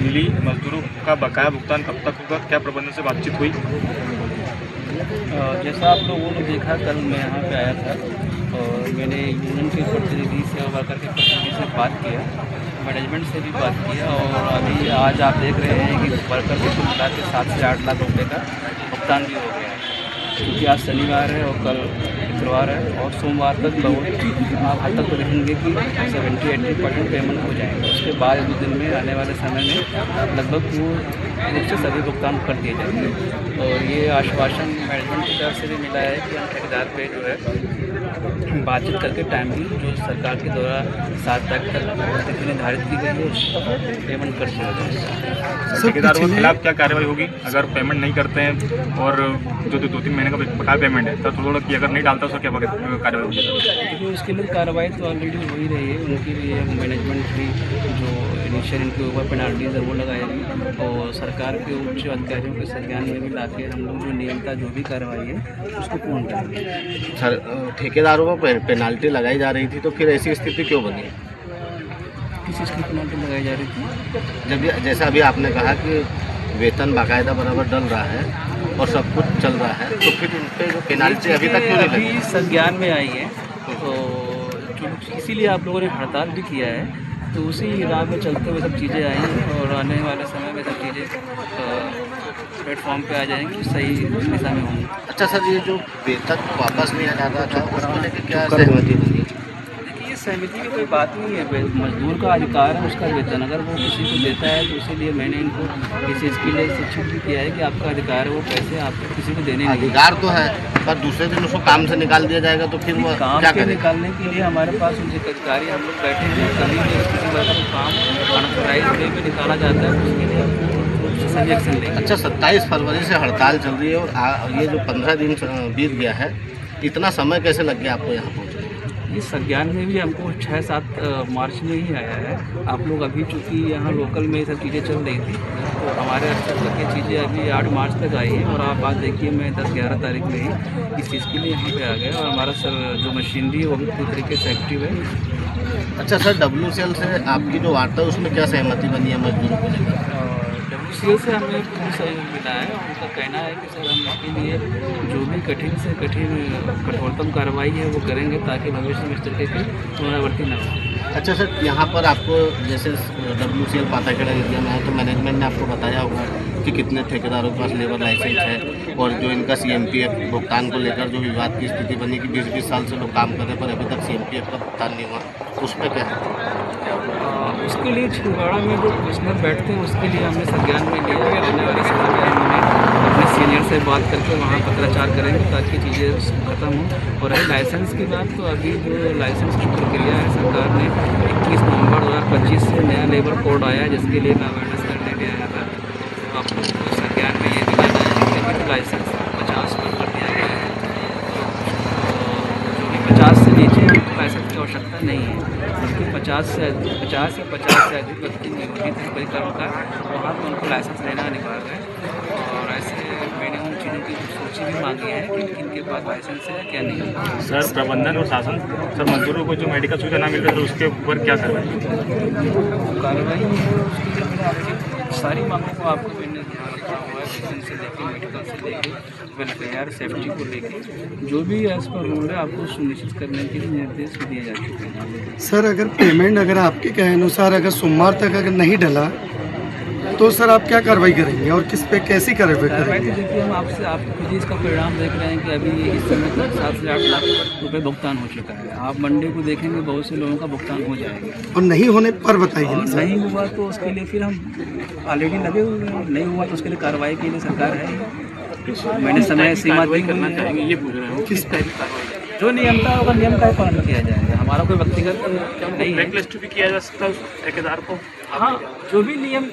मिली, मजदूरों का बकाया भुगतान कब तक होगा, क्या प्रबंधन से बातचीत हुई? जैसा आप लोगों ने देखा, कल मैं यहाँ पे आया था और मैंने यूनियन के प्रतिनिधि से और वर्कर के प्रतिनिधि से बात किया, मैनेजमेंट से भी बात किया और अभी आज आप देख रहे हैं कि वर्कर के कुल मिला के 7 से 8 लाख रुपए का भुगतान भी हो गया है, क्योंकि आज शनिवार है और कल शुक्रवार है और सोमवार तक बहुत आप हद तक तो देखेंगे कि 70-80% पेमेंट हो जाएंगे। उसके बाद 2 दिन में आने वाले समय में लगभग पूर्ण रूप से सभी भुगतान कर दिए जाएंगे। और ये आश्वासन मैनेजमेंट की तरफ से भी मिला है कि हम ठेकेदार पे जो है बातचीत करके टाइमली जो सरकार के द्वारा 7 तारीख तक तिथि निर्धारित की गई है उसको पेमेंट कर दिया जाएगा। ठेकेदारों के खिलाफ क्या कार्रवाई होगी अगर पेमेंट नहीं करते हैं और जो 2-3 महीने का बकाया पेमेंट है तो थोड़ा कि अगर नहीं डालता तो क्या कार्रवाई होगी? देखिए, उसके लिए कार्रवाई तो ऑलरेडी हो ही रही है। उनके लिए मैनेजमेंट की जो इनिशियल इनके ऊपर पेनाल्टीज है वो लगाएगी और सरकार के उच्च अधिकारियों के संज्ञान में भी लाके हम लोग जो नियमता जो भी कार्रवाई है उसको पूर्ण करेंगे। सर, ठेकेदारों पर पेनाल्टी लगाई जा रही थी तो फिर ऐसी स्थिति क्यों बनी? किस चीज़ की पेनाल्टी लगाई जा रही थी? जब जैसा अभी आपने कहा कि वेतन बाकायदा बराबर डल रहा है और सब कुछ चल रहा है, तो फिर उन पर जो पेनाल्टी अभी तक क्यों नहीं लगी? अभी संज्ञान में आई है तो इसीलिए आप लोगों ने हड़ताल भी किया है, तो उसी राह में चलते हुए सब चीज़ें आई हैं और आने वाले समय में सब चीज़ें प्लेटफॉर्म पे आ जाएंगी, सही दिशा में होंगी। अच्छा सर, ये जो वेतन वापस नहीं आ जाता था उसको लेकर क्या सहमति बनी? देखिए, ये सहमति की कोई बात नहीं है। मजदूर का अधिकार है उसका वेतन, अगर वो किसी को देता है तो इसीलिए मैंने इनको इस चीज़ के लिए शिक्षित भी किया है कि आपका अधिकार है, वो पैसे आपको किसी को देने नहीं। अधिकार तो है, पर दूसरे दिन उसको काम से निकाल दिया जाएगा तो फिर वो काम क्या से करेगा? निकालने के लिए हमारे पास उनके अधिकारी हम लोग बैठे हैं। कभी भी किसी वर्कर को काम अनऑथराइज वे में निकाला जाता है उसके लिए सही एक्शन लेंगे। अच्छा, 27 फरवरी से हड़ताल चल रही है और ये जो 15 दिन बीत गया है, इतना समय कैसे लग गया आपको यहाँ पहुँचने? इस संज्ञान में भी हमको 6-7 मार्च में ही आया है। आप लोग अभी चूँकि यहाँ लोकल में ये सब चीज़ें चल रही थी तो हमारे स्तर तक ये चीज़ें अभी 8 मार्च तक आई हैं और आप बात देखिए, मैं 10-11 तारीख में ही इस चीज़ के लिए यहाँ पे आ गया और हमारा सर जो मशीनरी है वो भी पूरी तरीके से एक्टिव है। अच्छा सर, WCL से आपकी जो वार्ता है उसमें क्या सहमति बनी है मजदूरों को लेकर? WCL से हमें पूरी सहयोग मिला है। उनका कहना है कि सर हम इसके लिए जो भी कठिन से कठिन कठोरतम कार्रवाई है वो करेंगे ताकि भविष्य में इस तरीके की पुनरावृत्ति न हो। अच्छा सर, यहाँ पर आपको जैसे WCL पाताखेड़ा एरिया में है तो मैनेजमेंट ने आपको बताया होगा कि कितने ठेकेदारों के पास लेबर लाइसेंस है और जो इनका CMPF भुगतान को लेकर जो विवाद की स्थिति बनी कि 20-20 साल से लोग काम कर रहे पर अभी तक CMPF का भुगतान नहीं हुआ, उसमें क्या है? उसके लिए छिंदवाड़ा में जो कमिश्नर बैठते हैं उसके लिए हमने संज्ञान में लिया है। आने वाली समय में हमने अपने सीनियर से बात करके वहाँ पत्राचार करेंगे ताकि चीज़ें ख़त्म हों। और लाइसेंस की बात, तो अभी जो लाइसेंस की प्रक्रिया है सरकार ने 21 नवंबर 2025 से नया लेबर कोड आया है जिसके लिए मैं अवेयरनेस करने गया था। तो आप लोग को संज्ञान में ये भी बताया कि लाइसेंस 50 पर कर दिया गया है, जो कि 50 से नीचे हमको लाइसेंस की आवश्यकता नहीं है, बल्कि 50 या 50 से अधिक व्यक्ति नियोजित है परिक्रम का, वहाँ पर उनको लाइसेंस लेना अनिवार्य है। और ऐसे मैंने उन चीज़ों की सूची भी मांगी है कि किनके पास लाइसेंस है क्या नहीं है। सर, प्रबंधन और शासन सर मजदूरों को जो मेडिकल सुविधा ना मिल रही है तो उसके ऊपर क्या कार्रवाई है उसके लिए मैंने आपकी सारी मांगों को आपको मैंने ध्यान रखा हुआ है, वेतन से लेकर मेडिकल से लेकर वेलफेयर सेफ्टी को लेकर जो भी एज पर रूल है आपको सुनिश्चित करने के लिए निर्देश भी दिए जा चुके हैं। सर, अगर पेमेंट अगर आपके कहे अनुसार अगर सोमवार तक अगर नहीं डला तो सर आप क्या कार्रवाई करेंगे और किस पे कैसी कार्रवाई करेंगे? देखिए, हम आपको खुद ही इसका परिणाम देख रहे हैं कि अभी इस समय तक 7 से 8 लाख रुपए भुगतान हो चुका है। आप मंडे को देखेंगे बहुत से लोगों का भुगतान हो जाएगा। और नहीं होने पर बताइए ना सर। नहीं हुआ तो उसके लिए फिर हम ऑलरेडी लगे हुए हैं, नहीं हुआ तो उसके लिए कार्रवाई के लिए सरकार है। मैंने समय सीमा दी करना चाहेंगे, ये पूछ रहे हो किस टाइप की कार्रवाई? जो नियम था होगा नियम का ही पालन किया जाएगा। हमारा कोई व्यक्तिगत नहीं है। ब्लैकलिस्ट भी किया जा सकता है ठेकेदार को? हाँ, जो भी नियम